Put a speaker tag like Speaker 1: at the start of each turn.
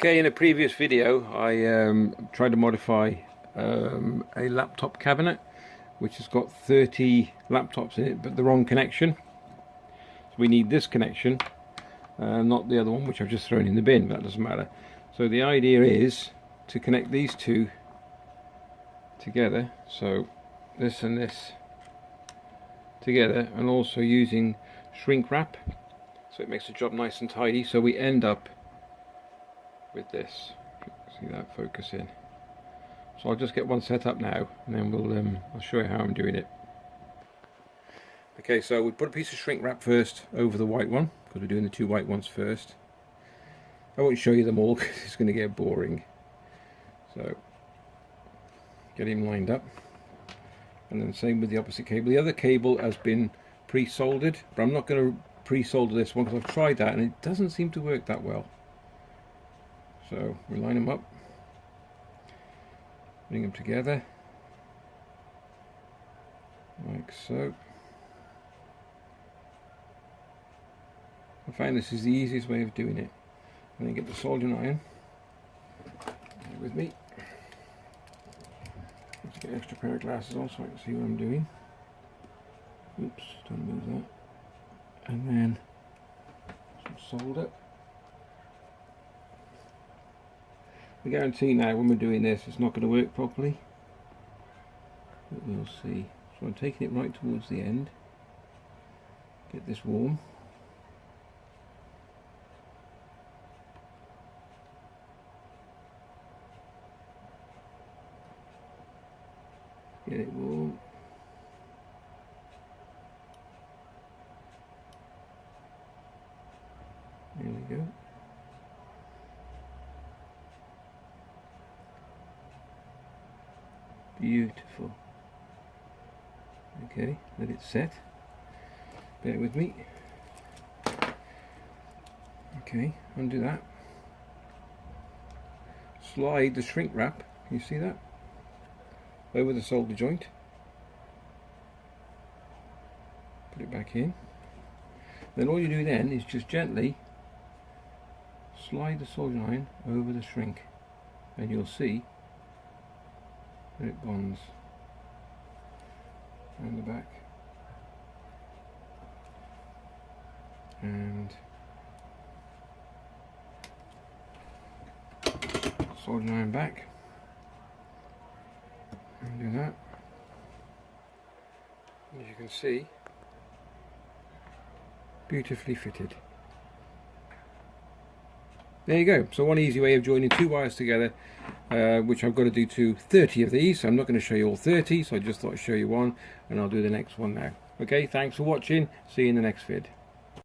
Speaker 1: Okay, in a previous video I tried to modify a laptop cabinet which has got 30 laptops in it but the wrong connection. So we need this connection, not the other one which I've just thrown in the bin, but that doesn't matter. So the idea is to connect these two together, so this and this together, and also using shrink wrap so it makes the job nice and tidy, so we end up with this. See that focus in. So I'll just get one set up now and then I'll show you how I'm doing it. Okay, so we put a piece of shrink wrap first over the white one because we're doing the two white ones first. I won't show you them all because it's going to get boring. So get him lined up, and then same with the opposite cable. The other cable has been pre-soldered, but I'm not going to pre-solder this one because I've tried that and it doesn't seem to work that well. So we line them up, bring them together like so. I find this is the easiest way of doing it. And then get the soldering iron. Bear with me. Let's get an extra pair of glasses on so I can see what I'm doing. Oops, don't move that. And then some solder. I guarantee now when we're doing this it's not going to work properly, but we'll see. So I'm taking it right towards the end, get this warm. Get it warm. There we go. Beautiful. Okay, let it set. Bear with me. Okay, undo that. Slide the shrink wrap, you see that? Over the solder joint. Put it back in. Then all you do then is just gently slide the soldering iron over the shrink, and you'll see that it bonds around the back and soldering iron back, and do that. As you can see, beautifully fitted. There you go. So one easy way of joining two wires together, which I've got to do to 30 of these. So I'm not going to show you all 30, so I just thought I'd show you one, and I'll do the next one now. Okay, thanks for watching. See you in the next vid.